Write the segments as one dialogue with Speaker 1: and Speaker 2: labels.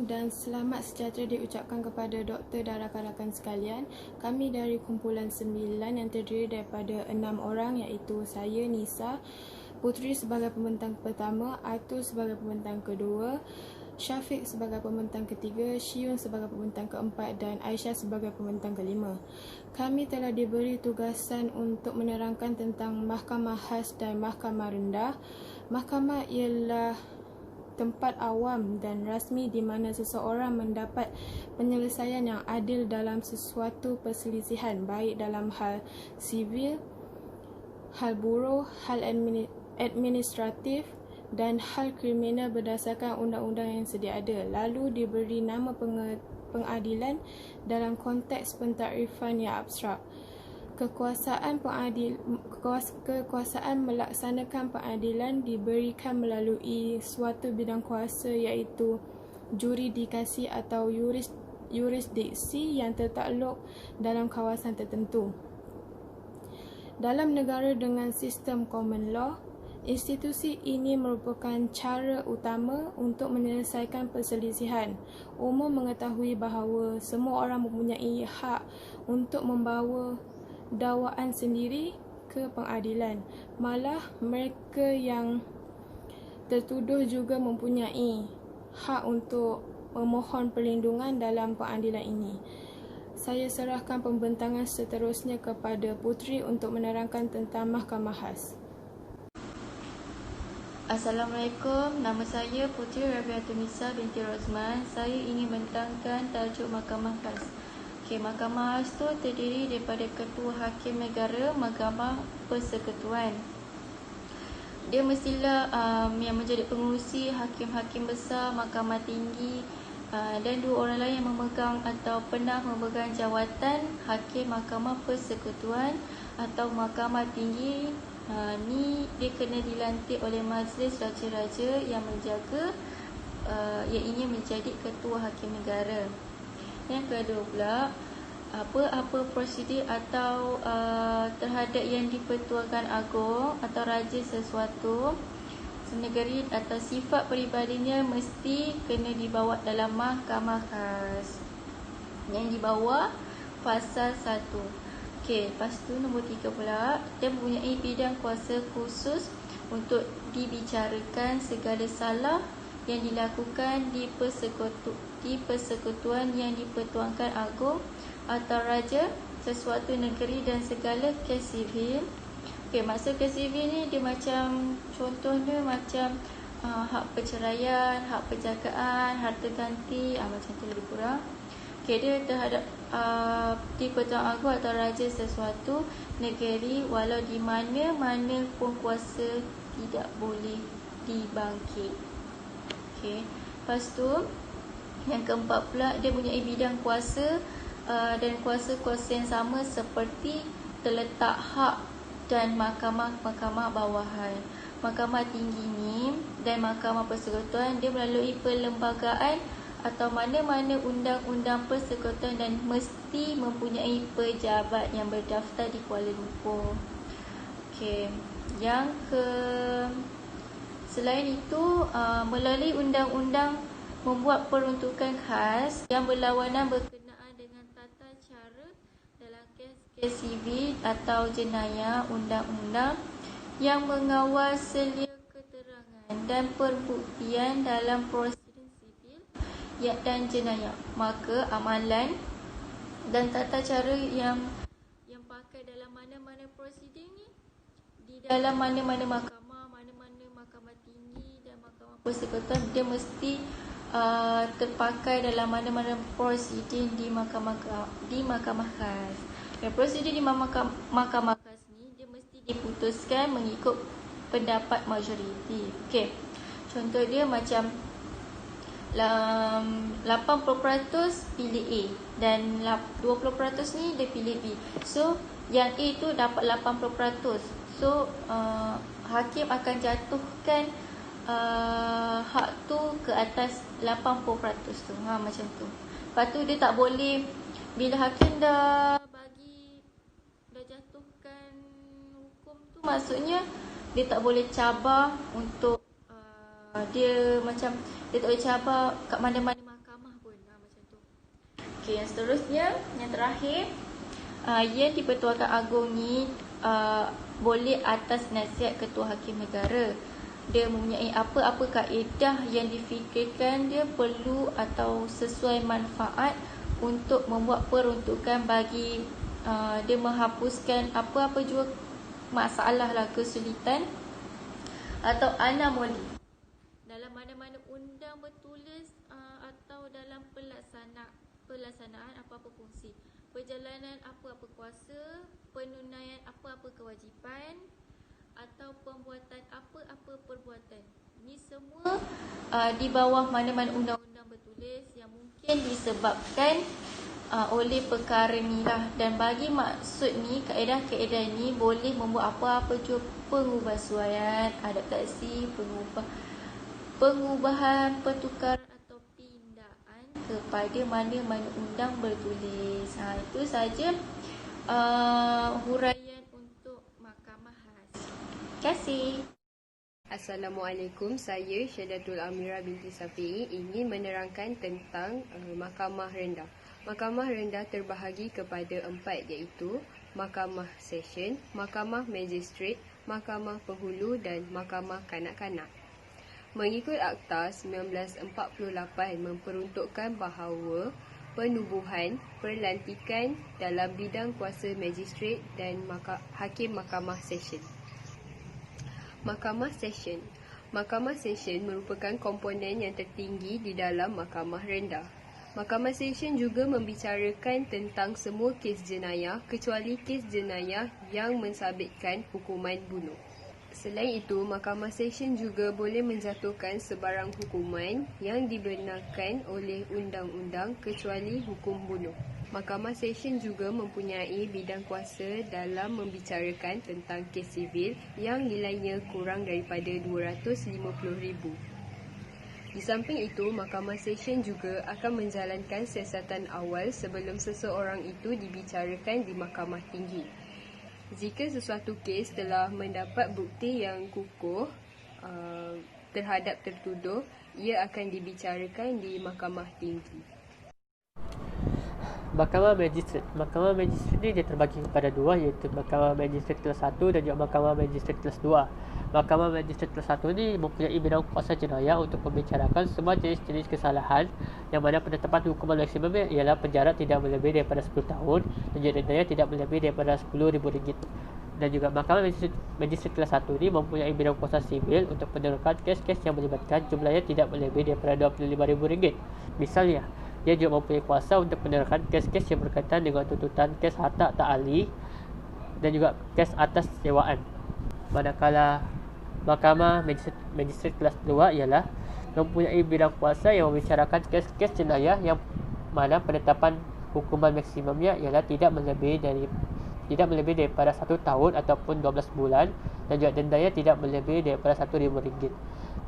Speaker 1: dan selamat sejahtera diucapkan kepada doktor dan rakan-rakan sekalian. Kami dari kumpulan 9 yang terdiri daripada 6 orang, iaitu saya, Nisa, Putri sebagai pembentang pertama, Atul sebagai pembentang kedua, Syafiq sebagai pembentang ketiga, Syiun sebagai pembentang keempat dan Aisyah sebagai pembentang kelima. Kami telah diberi tugasan untuk menerangkan tentang mahkamah khas dan mahkamah rendah. Mahkamah ialah tempat awam dan rasmi di mana seseorang mendapat penyelesaian yang adil dalam sesuatu perselisihan, baik dalam hal sivil, hal buruh, hal administratif dan hal kriminal berdasarkan undang-undang yang sedia ada, lalu diberi nama pengadilan dalam konteks pentakrifan yang abstrak. Kekuasaan melaksanakan pengadilan diberikan melalui suatu bidang kuasa, iaitu jurisdikasi atau yurisdiksi yang tertakluk dalam kawasan tertentu. Dalam negara dengan sistem common law, institusi ini merupakan cara utama untuk menyelesaikan perselisihan. Umum mengetahui bahawa semua orang mempunyai hak untuk membawa dakwaan sendiri ke pengadilan. Malah mereka yang tertuduh juga mempunyai hak untuk memohon perlindungan dalam pengadilan ini. Saya serahkan pembentangan seterusnya kepada Putri untuk menerangkan tentang mahkamah khas.
Speaker 2: Assalamualaikum, nama saya Putri Rabiatul Nisa binti Rosman. Saya ingin menerangkan tajuk mahkamah khas. Mahkamah khas itu terdiri daripada ketua hakim negara, mahkamah persekutuan. Dia mestilah yang menjadi pengurusi hakim-hakim besar, mahkamah tinggi dan dua orang lain yang memegang atau pernah memegang jawatan hakim mahkamah persekutuan atau mahkamah tinggi. Ni dia kena dilantik oleh majlis raja-raja yang menjaga yang ingin menjadi ketua hakim negara. Yang kedua pula, apa-apa prosedur atau terhadap yang dipertuakan agung atau raja sesuatu negeri atau sifat peribadinya mesti kena dibawa dalam mahkamah khas yang dibawa pasal 1. Lepas tu nombor 3 pula, dia mempunyai bidang kuasa khusus untuk dibicarakan segala salah yang dilakukan di persekutuan yang dipertuankan agung atau raja sesuatu negeri dan segala kes sivil. Maksud kes sivil ni dia macam, contohnya macam hak perceraian, hak penjagaan, harta ganti, macam tu lebih kurang. Dia terhadap di-Pertuan Agong atau raja sesuatu negeri walau di mana-mana pun kuasa tidak boleh dibangkit. Lepas tu yang keempat pula, dia mempunyai bidang kuasa dan kuasa-kuasa yang sama seperti terletak hak dan mahkamah-mahkamah bawahan. Mahkamah tinggi ni dan mahkamah persekutuan dia melalui perlembagaan atau mana-mana undang-undang persekutuan dan mesti mempunyai pejabat yang berdaftar di Kuala Lumpur. Selain itu, melalui undang-undang membuat peruntukan khas yang berlawanan berkenaan dengan tata cara dalam kes-kes sivil atau jenayah, undang-undang yang mengawal selia keterangan dan perbuktian dalam prosedur dan jenayah. Maka amalan dan tata cara yang pakai dalam mana-mana prosedur ni di dalam mana-mana mahkamah tinggi dan mahkamah persekutuan dia mesti terpakai dalam mana-mana prosedur di mahkamah khas. Dan prosedur di mahkamah khas ni dia mesti diputuskan mengikut pendapat majoriti. Contoh dia macam 80% pilih A dan 20% ni dia pilih B. So yang A tu dapat 80%. So hakim akan jatuhkan hak tu ke atas 80% tu. Macam tu. Lepas tu dia tak boleh, bila hakim dah jatuhkan hukum tu, maksudnya dia tak boleh cabar untuk dia tak boleh cabar kat mana-mana mahkamah Okey, yang seterusnya, yang terakhir, yang di-Pertuankan Agong ni boleh atas nasihat Ketua Hakim Negara. Dia mempunyai apa-apa kaedah yang difikirkan dia perlu atau sesuai manfaat untuk membuat peruntukan bagi dia menghapuskan apa-apa jua masalah lah, kesulitan atau anomali dalam mana-mana undang bertulis atau dalam pelaksanaan apa-apa fungsi, perjalanan apa-apa kuasa, penunaian apa-apa kewajipan atau pembuatan apa-apa perbuatan. Ini semua di bawah mana-mana undang-undang bertulis yang mungkin disebabkan oleh perkara ni lah. Dan bagi maksud ni, kaedah-kaedah ni boleh membuat apa-apa jua pengubahsuaian, adaptasi, pengubahan, pertukaran atau pindaan kepada mana-mana undang bertulis. Itu saja huraian untuk Mahkamah khas. Terima kasih.
Speaker 3: Assalamualaikum, saya Syahdatul Amira binti Safi'i ingin menerangkan tentang Mahkamah Rendah. Mahkamah Rendah terbahagi kepada 4 iaitu Mahkamah Session, Mahkamah Magistrate, Mahkamah Penghulu dan Mahkamah Kanak-kanak. Mengikut Akta 1948 memperuntukkan bahawa penubuhan, perlantikan dalam bidang kuasa magistrate dan hakim Mahkamah Session. Mahkamah Session. Mahkamah Session merupakan komponen yang tertinggi di dalam Mahkamah Rendah. Mahkamah Session juga membicarakan tentang semua kes jenayah kecuali kes jenayah yang mensabitkan hukuman bunuh. Selain itu, Mahkamah Session juga boleh menjatuhkan sebarang hukuman yang dibenarkan oleh undang-undang kecuali hukum bunuh. Mahkamah Session juga mempunyai bidang kuasa dalam membicarakan tentang kes sivil yang nilainya kurang daripada RM250,000. Di samping itu, Mahkamah Session juga akan menjalankan siasatan awal sebelum seseorang itu dibicarakan di Mahkamah Tinggi. Jika sesuatu kes telah mendapat bukti yang kukuh terhadap tertuduh, ia akan dibicarakan di Mahkamah Tinggi.
Speaker 4: Mahkamah Magistrate. Mahkamah Magistrate ni dia terbagi kepada dua, iaitu Mahkamah Magistrate kelas 1 dan juga Mahkamah Magistrate kelas 2. Mahkamah Magistrate kelas 1 ni mempunyai bidang kuasa jenayah untuk membicarakan semua jenis-jenis kesalahan yang mana penetapan hukuman maksimumnya ialah penjara tidak melebihi daripada 10 tahun dan juga denda tidak melebihi daripada RM10,000. Dan juga Mahkamah Magistrate kelas 1 ni mempunyai bidang kuasa sivil untuk menerangkan kes-kes yang melibatkan jumlahnya tidak melebihi daripada RM25,000. Misalnya, dia juga mempunyai kuasa untuk menerangkan kes-kes yang berkaitan dengan tuntutan kes harta tak ahli dan juga kes atas sewaan. Manakala Mahkamah Magistrate kelas 2 ialah mempunyai bidang kuasa yang membicarakan kes-kes jenayah yang mana penetapan hukuman maksimumnya ialah tidak melebihi daripada 1 tahun ataupun 12 bulan dan juga dendanya tidak melebihi daripada RM1,000.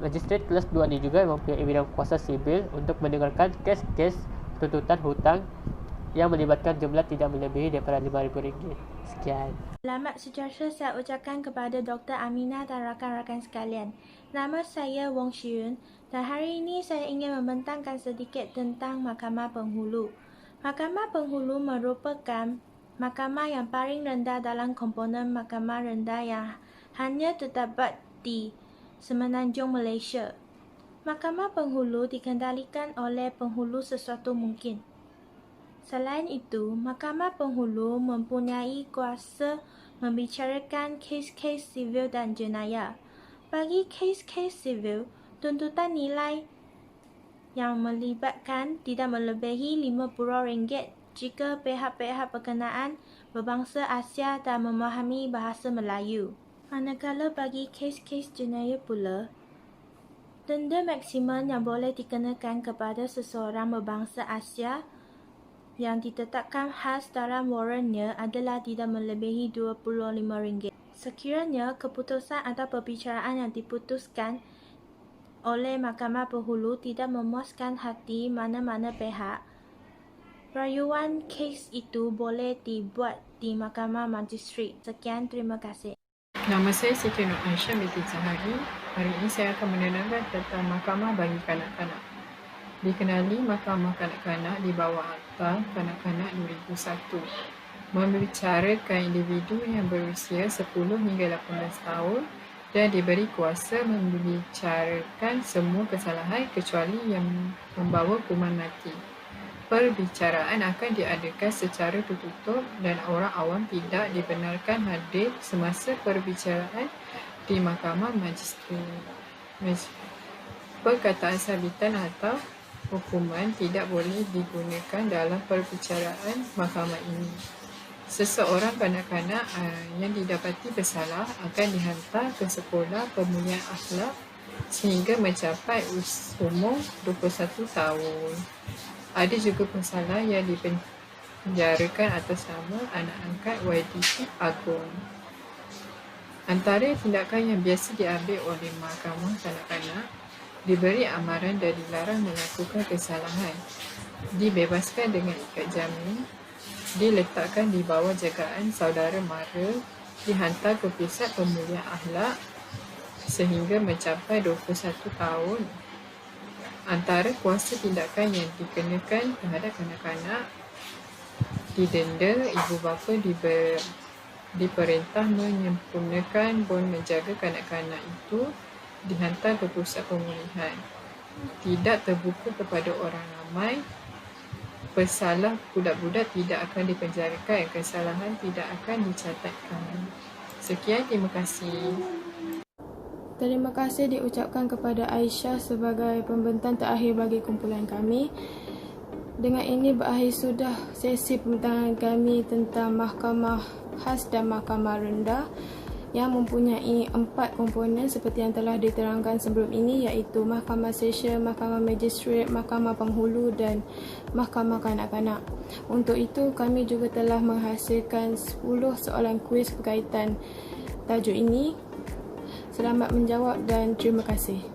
Speaker 4: Magistrate kelas 2 ni juga mempunyai bidang kuasa sivil untuk mendengarkan kes-kes tuntutan hutang yang melibatkan jumlah tidak melebihi daripada RM5,000. Sekian.
Speaker 5: Selamat sejahtera saya ucapkan kepada Dr. Aminah dan rakan-rakan sekalian. Nama saya Wong Shiyun dan hari ini saya ingin membentangkan sedikit tentang Mahkamah Penghulu. Mahkamah Penghulu merupakan mahkamah yang paling rendah dalam komponen mahkamah rendah yang hanya terdapat di Semenanjung Malaysia. Mahkamah Penghulu dikendalikan oleh penghulu sesuatu mungkin. Selain itu, Mahkamah Penghulu mempunyai kuasa membicarakan kes-kes sivil dan jenayah. Bagi kes-kes sivil, tuntutan nilai yang melibatkan tidak melebihi RM50 jika pihak-pihak berkenaan berbangsa Asia dan memahami bahasa Melayu. Manakala bagi kes-kes jenayah pula, denda maksimum yang boleh dikenakan kepada seseorang berbangsa Asia yang ditetapkan khas dalam warannya adalah tidak melebihi RM25. Sekiranya keputusan atau perbicaraan yang diputuskan oleh Mahkamah Penghulu tidak memuaskan hati mana-mana pihak, rayuan kes itu boleh dibuat di Mahkamah Magistrate. Sekian, terima kasih.
Speaker 6: Nama saya Siti Nur Aisyah binti Zahari. Hari ini saya akan menerangkan tentang Mahkamah bagi Kanak-kanak. Dikenali Mahkamah Kanak-kanak di bawah Akta Kanak-kanak 2001. Membicarakan individu yang berusia 10 hingga 18 tahun dan diberi kuasa membicarakan semua kesalahan kecuali yang membawa hukuman mati. Perbicaraan akan diadakan secara tertutup dan orang awam tidak dibenarkan hadir semasa perbicaraan di Mahkamah Magistrate. Perkataan sabitan atau hukuman tidak boleh digunakan dalam perbicaraan mahkamah ini. Seseorang kanak-kanak yang didapati bersalah akan dihantar ke sekolah pemulihan akhlak sehingga mencapai umur 21 tahun. Ada juga pensalah yang dipenjarakan atas nama anak angkat YDP Agong. Antara tindakan yang biasa diambil oleh mahkamah kanak-kanak, diberi amaran dan dilarang melakukan kesalahan, dibebaskan dengan ikat jamin, diletakkan di bawah jagaan saudara mara, dihantar ke pusat pemulihan akhlak sehingga mencapai 21 tahun. Antara kuasa tindakan yang dikenakan terhadap kanak-kanak, didenda, ibu bapa diperintah menyempurnakan bon menjaga kanak-kanak itu, dihantar ke pusat pemulihan, tidak terbuka kepada orang ramai. Pesalah budak-budak tidak akan dipenjarakan, kesalahan tidak akan dicatatkan. Sekian, terima kasih.
Speaker 1: Terima kasih diucapkan kepada Aisyah sebagai pembentang terakhir bagi kumpulan kami. Dengan ini berakhir sudah sesi pembentangan kami tentang Mahkamah Khas dan Mahkamah Rendah yang mempunyai 4 komponen seperti yang telah diterangkan sebelum ini, iaitu Mahkamah Session, Mahkamah Magistrate, Mahkamah Penghulu dan Mahkamah Kanak-kanak. Untuk itu, kami juga telah menghasilkan 10 soalan kuis berkaitan tajuk ini. Selamat menjawab dan terima kasih.